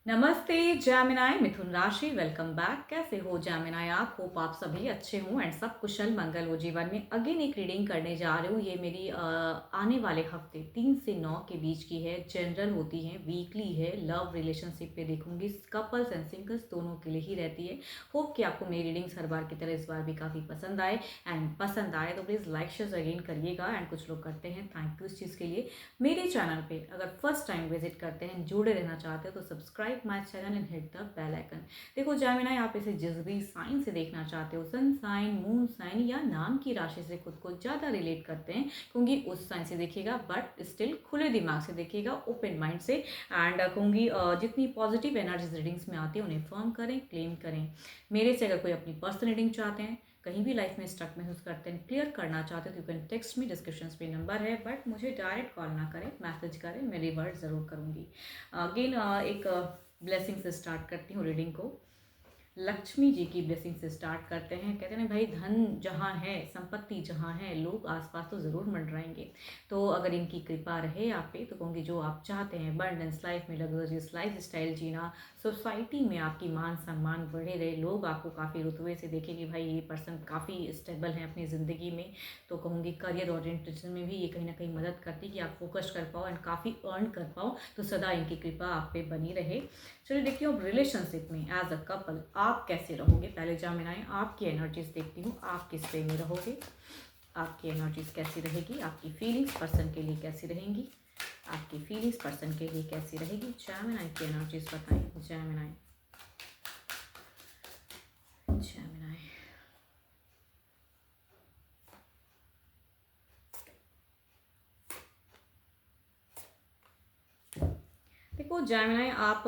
नमस्ते जैमिनाई मिथुन राशि welcome back. कैसे हो जैमिनाई आप? होप आप सभी अच्छे हों एंड सब कुशल मंगल हो जीवन में। अगेन एक रीडिंग करने जा रही हूँ। ये मेरी आने वाले हफ्ते 3 से 9 के बीच की है। जनरल होती है, वीकली है, लव रिलेशनशिप पे देखूंगी। कपल्स एंड सिंगल्स दोनों के लिए ही रहती है। होप कि आपको मेरी रीडिंग्स हर बार की तरह इस बार भी काफ़ी पसंद आए एंड पसंद आए तो प्लीज़ लाइक शेयर अगेन करिएगा। एंड कुछ लोग करते हैं, थैंक यू इस चीज़ के लिए। मेरे चैनल पे अगर फर्स्ट टाइम विजिट करते हैं, जुड़े रहना चाहते हो तो subscribe my channel and hit the bell icon. देखो जेमिनी, आप इसे जिस भी साइन से देखना चाहते हो, सन साइन, मून साइन या नाम की राशि से खुद को ज़्यादा रिलेट करते हैं, कहूँगी उस साइन से देखिएगा, बट स्टिल खुले दिमाग से देखिएगा, ओपन माइंड से। एंड कहूँगी जितनी पॉजिटिव एनर्जीज रीडिंग्स में आती है उन्हें फर्म करें, क्लेम करें। मेरे से अगर कोई अपनी पर्सनल रीडिंग चाहते हैं, कहीं भी लाइफ में स्ट्रक महसूस करते हैं, क्लियर करना चाहते हो, तो you can text me, description पे नंबर है, बट मुझे डायरेक्ट कॉल ना करें, मैसेज करें, मैं रिवर्ट ज़रूर करूँगी। अगेन एक ब्लेसिंग से स्टार्ट करती हूँ रीडिंग को। लक्ष्मी जी की ब्लेसिंग से स्टार्ट करते हैं। कहते हैं भाई, धन जहाँ है, संपत्ति जहाँ है, लोग आसपास तो ज़रूर मंडराएंगे। तो अगर इनकी कृपा रहे आप पे तो कहूँगी जो आप चाहते हैं, अबंडेंस लाइफ में, लग्जरियस लाइफ स्टाइल जीना, सोसाइटी में आपकी मान सम्मान बढ़े रहे, लोग आपको काफ़ी रुतबे से देखें कि भाई ये पर्सन काफ़ी स्टेबल है अपनी ज़िंदगी में। तो कहूँगी करियर ओरिएंटेशन में भी ये कहीं ना कहीं मदद करती है कि आप फोकस कर पाओ एंड काफ़ी अर्न कर पाओ। तो सदा इनकी कृपा आप पे बनी रहे। चलिए देखती हूँ अब रिलेशनशिप में एज अ कपल आप कैसे रहोगे। पहले जामिनाएं आपकी एनर्जीज देखती हूँ, आप किस वे में रहोगे, आपकी एनर्जीज कैसी रहेगी, आपकी फीलिंग्स पर्सन के लिए कैसी रहेंगी, आपकी फीलिंग्स पर्सन के लिए कैसी रहेगी। जामिनाई की एनर्जीज बताएं। जामिनाई, जामिनाई, देखो जैमिनी, आप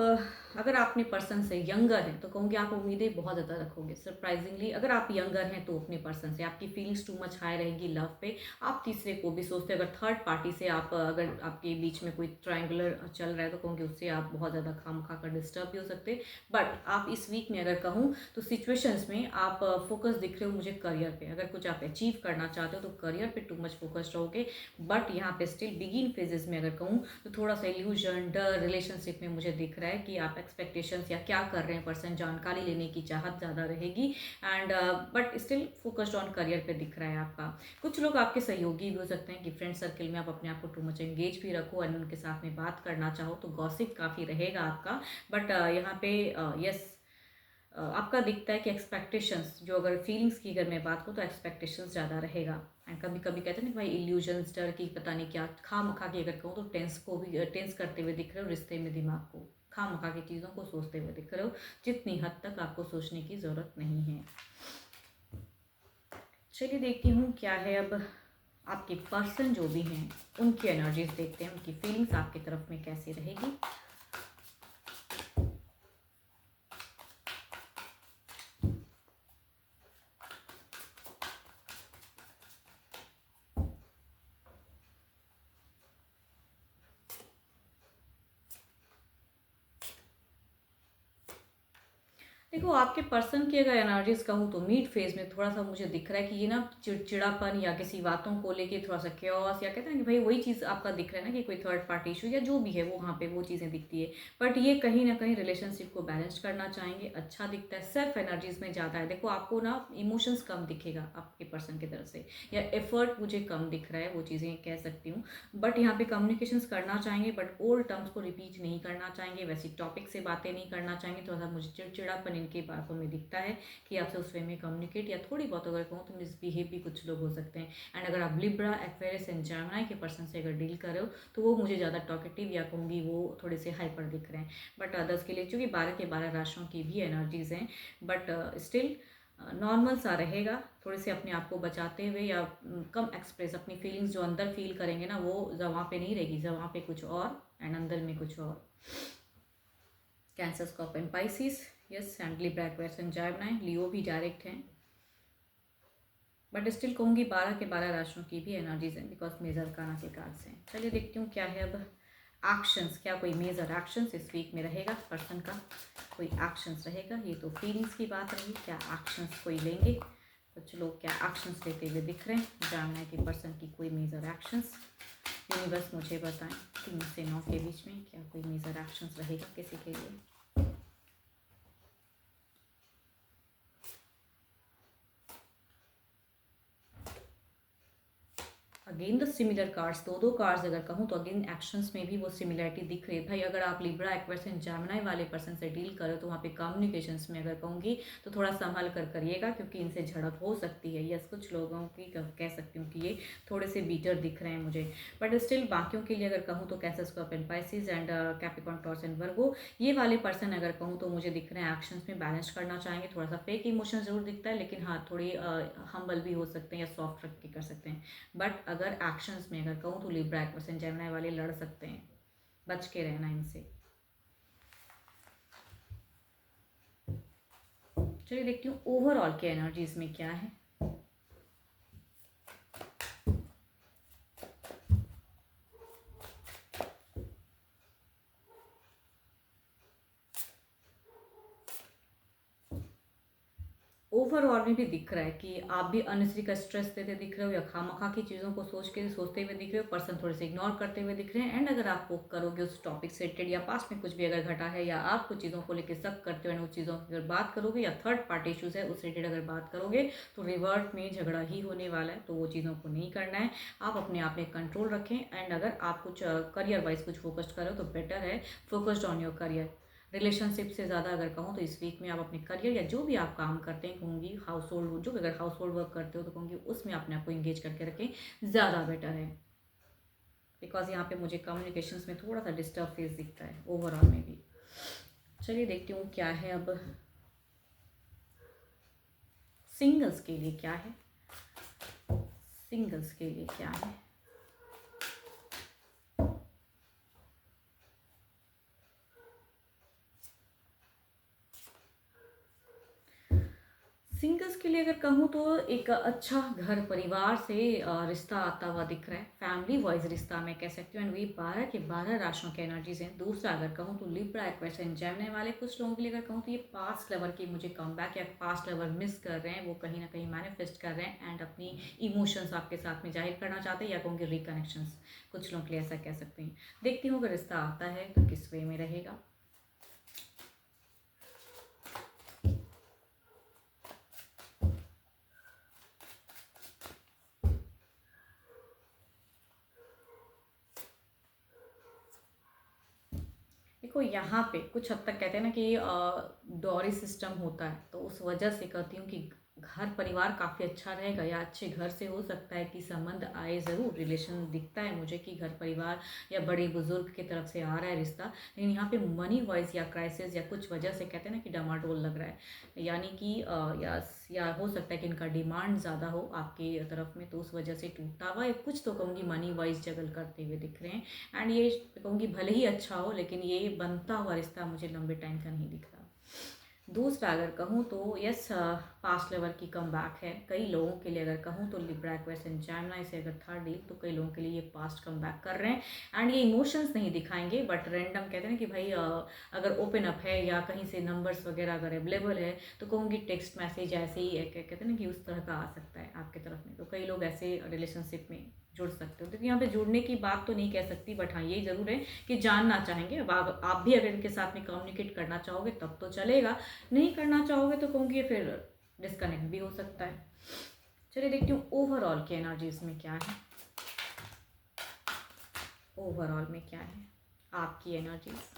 अगर आप अपने पर्सन से यंगर हैं तो कहूँगी आप उम्मीदें बहुत ज़्यादा रखोगे। सरप्राइजिंगली अगर आप यंगर हैं तो अपने पर्सन से आपकी फीलिंग्स टू मच हाई रहेंगी लव पे। आप तीसरे को भी सोचते हैं। अगर थर्ड पार्टी से आप अगर आपके बीच में कोई ट्रायंगुलर चल रहा है तो कहूँगी उससे आप बहुत ज़्यादा खाम खा कर डिस्टर्ब भी हो सकते हैं। बट आप इस वीक में अगर कहूँ तो सिचुएशंस में आप फोकस दिख रहे हो मुझे करियर पे। अगर कुछ आप अचीव करना चाहते हो तो करियर पे टू मच फोकस्ड रहोगे। बट यहाँ पे स्टिल बिगिन फेजेस में अगर कहूँ तो थोड़ा सा इल्यूजन, डर रिलेशनशिप में मुझे दिख रहा है कि आप एक्सपेक्टेशंस या क्या कर रहे हैं पर्सन, जानकारी लेने की चाहत ज़्यादा रहेगी। And but still focused on career पे दिख रहा है आपका। कुछ लोग आपके सहयोगी भी हो सकते हैं कि फ्रेंड सर्कल में आप अपने आप को टू मच एंगेज भी रखो एंड उनके साथ में बात करना चाहो तो गॉसिप काफ़ी रहेगा आपका। बट यहाँ पे यस, आपका दिखता है कि एक्सपेक्टेशंस, जो अगर फीलिंग्स की अगर मैं बात करूँ तो एक्सपेक्टेशंस ज़्यादा रहेगा। एंड कभी कभी कहते हैं ना भाई इल्यूजन्स, डर की पता नहीं क्या, खाम खा के अगर कहूँ तो टेंस को भी टेंस करते हुए दिख रहे हो रिश्ते में, दिमाग को खाम खा के चीज़ों को सोचते हुए दिख रहे हो, जितनी हद तक आपको सोचने की ज़रूरत नहीं है। चलिए देखती हूँ क्या है अब आपके पर्सन जो भी हैं उनकी एनर्जीज देखते हैं, उनकी फीलिंग्स आपकी तरफ में कैसी रहेगी। देखो आपके पर्सन की अगर एनर्जीज कहूँ तो मिड फेज में थोड़ा सा मुझे दिख रहा है कि ये ना चिड़चिड़ापन या किसी बातों को लेके थोड़ा सा क्योस, या कहते हैं कि भाई वही चीज़ आपका दिख रहा है ना कि कोई थर्ड पार्टी इशू या जो भी है वो वहाँ पे वो चीज़ें दिखती है। बट ये कहीं ना कहीं रिलेशनशिप को बैलेंस करना चाहेंगे, अच्छा दिखता है। सेल्फ एनर्जीज में ज़्यादा है। देखो आपको ना इमोशंस कम दिखेगा आपके पर्सन की तरफ से, या एफर्ट मुझे कम दिख रहा है, वो चीज़ें कह सकती हूँ। बट यहाँ पे कम्युनिकेशंस करना चाहेंगे, बट ओल्ड टर्म्स को रिपीट नहीं करना चाहेंगे, वैसी टॉपिक से बातें नहीं करना चाहेंगे। थोड़ा सा मुझे चिड़चिड़ापन इनके बातों में दिखता है कि आपसे उस वे में कम्युनिकेट या थोड़ी बहुत अगर कहूँ तो मिसबिहेव भी कुछ लोग हो सकते हैं। एंड अगर आप लिब्रा, एक्वेरियस एंड जेमिनी के पर्सन से अगर डील कर रहे हो तो वो मुझे ज़्यादा टॉकेटिव या कहूँगी वो थोड़े से हाइपर दिख रहे हैं। बट अदर्स के लिए चूँकि 12 के 12 राशियों की भी एनर्जीज हैं, बट स्टिल नॉर्मल सा रहेगा। थोड़े से अपने आप को बचाते हुए या कम एक्सप्रेस, अपनी फीलिंग्स जो अंदर फील करेंगे ना वो जहाँ पे नहीं रहेगी, जहाँ पे कुछ और एंड अंदर में कुछ और। Cancer, Scorpio and Pisces, yes, and Libra, Aquarius and Gemini. Leo भी डायरेक्ट हैं, बट स्टिल कहूँगी 12 के 12 राशियों की भी एनर्जीज हैं बिकॉज मेजर काना के कार्ड्स हैं। चलिए देखती हूँ क्या है अब एक्शंस। क्या कोई मेजर एक्शंस इस वीक में रहेगा पर्सन का? कोई एक्शंस रहेगा? ये तो फीलिंग्स की बात रही, क्या एक्शंस कोई लेंगे? कुछ लोग क्या एक्शंस लेते हुए दिख रहे हैं। जानना है कि पर्सन की कोई मेजर एक्शंस, यूनिवर्स मुझे बताएं 3 से 9 के बीच में क्या कोई मेजर एक्शंस रहेगा किसी के लिए। अगेन द सिमिलर कार्ड्स, दो कार्ड्स अगर कहूँ तो अगेन एक्शंस में भी वो सिमिलरिटी दिख रही है। भाई अगर आप लिब्रा, एक्वेरियस एंड जेमिनी वाले पर्सन से डील करो तो वहाँ पे कम्युनिकेशंस में अगर कहूँगी तो थोड़ा संभल कर करिएगा, क्योंकि इनसे झड़प हो सकती है। यस, कुछ लोगों की कह सकती हूँ कि ये थोड़े से बीटर दिख रहे हैं मुझे, बट स्टिल बाकियों के लिए अगर कहूँ तो cancer, Scorpio, Pisces and Capricorn, taurus and वर्गो, ये वाले पर्सन अगर कहूँ तो मुझे दिख रहे हैं एक्शंस में बैलेंस करना चाहेंगे। थोड़ा सा फेक इमोशन जरूर दिखता है, लेकिन हाँ थोड़ी हम्बल भी हो सकते हैं या सॉफ्ट रख के कर सकते हैं। बट अगर एक्शंस में अगर कहूँ तो लिब्रा, एक्वेरियस एंड जेमिनी वाले लड़ सकते हैं, बच के रहना इनसे। चलिए देखती हूँ ओवरऑल के एनर्जीज में क्या है। ओवरऑल में भी दिख रहा है कि आप भी अननेसेसरी का स्ट्रेस देते दिख रहे हो, या खामखा की चीज़ों को सोचते हुए दिख रहे हो। पर्सन थोड़े से इग्नोर करते हुए दिख रहे हैं। एंड अगर आप वो करोगे उस टॉपिक से रिलेटेड, या पास्ट में कुछ भी अगर घटा है, या आप कुछ चीज़ों को लेकर शक करते हो एंड उस चीज़ों की अगर बात करोगे, या थर्ड पार्टी इशूज़ है उस रिलेटेड अगर बात करोगे, तो रिवर्ट में झगड़ा ही होने वाला है। तो वो चीज़ों को नहीं करना है। आप अपने आप में कंट्रोल रखें। एंड अगर आप कुछ करियर वाइज कुछ फोकस्ड करो तो बेटर है, focused on your career. Relationship से ज़्यादा अगर कहूँ तो इस वीक में आप अपने करियर या जो भी आप काम करते हैं, कहूँगी हाउस होल्ड, जो अगर हाउस होल्ड वर्क करते हो तो कहूँगी उसमें अपने आप को इंगेज करके रखें, ज़्यादा बेटर है। बिकॉज यहाँ पे मुझे कम्युनिकेशंस में थोड़ा सा डिस्टर्ब फेस दिखता है ओवरऑल में भी। चलिए देखती हूँ क्या है अब सिंगल्स के लिए क्या है। सिंगल्स के लिए क्या है। सिंगल्स के लिए अगर कहूँ तो एक अच्छा घर परिवार से रिश्ता आता हुआ दिख रहा है, फैमिली वाइज रिश्ता मैं कह सकती हूँ। एंड वही 12 के 12 राशियों के एनर्जीज हैं। दूसरा अगर कहूँ तो लिब्रा, एक्वेरियस एंड जेमिनी वाले कुछ लोगों के लिए अगर कहूँ तो ये पास्ट लवर की मुझे कमबैक, या पास्ट लवर मिस कर रहे हैं, वो कहीं ना कहीं मैनिफेस्ट कर रहे हैं एंड अपनी इमोशंस आपके साथ में जाहिर करना चाहते हैं, या कहूँगी रिकनेक्शंस, कुछ लोगों के लिए ऐसा कह सकते हैं। देखती हूँ अगर रिश्ता आता है तो किस वे में रहेगा। देखो यहाँ पे कुछ हद तक कहते हैं ना कि डॉरी सिस्टम होता है, तो उस वजह से कहती हूँ कि घर परिवार काफ़ी अच्छा रहेगा, या अच्छे घर से हो सकता है कि संबंध आए ज़रूर। रिलेशन दिखता है मुझे कि घर परिवार या बड़े बुजुर्ग की तरफ से आ रहा है रिश्ता, लेकिन यहाँ पे मनी वाइज या क्राइसिस या कुछ वजह से कहते हैं ना कि डमाडोल लग रहा है, यानी कि या हो सकता है कि इनका डिमांड ज़्यादा हो आपकी तरफ में, तो उस वजह से टूटता हुआ कुछ तो कहूँगी मनी वाइज जगल करते हुए दिख रहे हैं। एंड ये कहूँगी भले ही अच्छा हो, लेकिन ये बनता हुआ रिश्ता मुझे लंबे टाइम का नहीं दिख रहा। दूसरा अगर कहूँ तो यस, पास्ट लेवल की कम बैक है कई लोगों के लिए। अगर कहूँ तो लिब्रा, एक्वेरियस एंड जेमिनी से अगर थर्ड डील, तो कई लोगों के लिए ये पास्ट कम बैक कर रहे हैं। एंड ये इमोशंस नहीं दिखाएंगे, बट रैंडम कहते हैं ना कि भाई अगर ओपन अप है या कहीं से नंबर्स वगैरह अगर अवेलेबल है, तो कहूँगी टेक्स्ट मैसेज ऐसे ही कहते हैं ना कि उस तरह का आ सकता है आपके तरफ में। तो कई लोग ऐसे रिलेशनशिप में जुड़ सकते हो, क्योंकि यहाँ पे जुड़ने की बात तो नहीं कह सकती, बट हाँ ये ज़रूर है कि जानना चाहेंगे। अब आप भी अगर इनके साथ में कम्युनिकेट करना चाहोगे तब तो चलेगा, नहीं करना चाहोगे तो कहूँगी फिर डिस्कनेक्ट भी हो सकता है। चलिए देखती हूँ ओवरऑल की एनर्जीज में क्या है। ओवरऑल में क्या है आपकी एनर्जीज।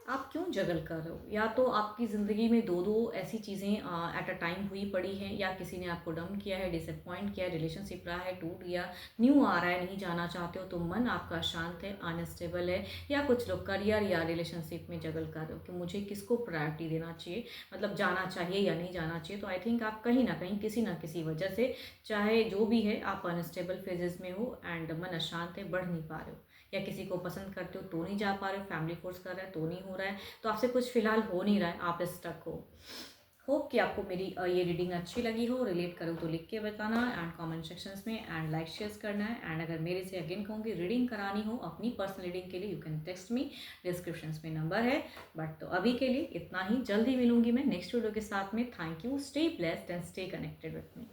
आप क्यों जगल कर रहे हो? या तो आपकी ज़िंदगी में दो दो ऐसी चीज़ें एट अ टाइम हुई पड़ी हैं, या किसी ने आपको डाउन किया है, डिसअपॉइंट किया है, रिलेशनशिप रहा है, टूट गया, न्यू आ रहा है, नहीं जाना चाहते हो, तो मन आपका शांत है, अनस्टेबल है। या कुछ लोग करियर या रिलेशनशिप में जगल कर रहे हो कि मुझे किसको प्रायोरिटी देना चाहिए, मतलब जाना चाहिए या नहीं जाना चाहिए। तो आई थिंक आप कहीं ना कहीं किसी ना किसी वजह से, चाहे जो भी है, आप अनस्टेबल फेजेस में हो एंड मन अशांत है, बढ़ नहीं पा रहे हो, या किसी को पसंद करते हो तो नहीं जा पा रहे हो, फैमिली फोर्स कर रहा है तो नहीं हो रहा है, तो आपसे कुछ फिलहाल हो नहीं रहा है, आप स्टक हो। होप कि आपको मेरी ये रीडिंग अच्छी लगी हो, रिलेट करूँ तो लिख के बताना एंड कमेंट सेक्शंस में, एंड लाइक शेयर करना है। एंड अगर मेरे से अगेन कहूँगी रीडिंग करानी हो अपनी पर्सनल रीडिंग के लिए, you can text me, description में नंबर है। बट तो अभी के लिए इतना ही, जल्दी मिलूंगी मैं नेक्स्ट वीडियो के साथ में। Thank you, stay blessed and stay connected with me.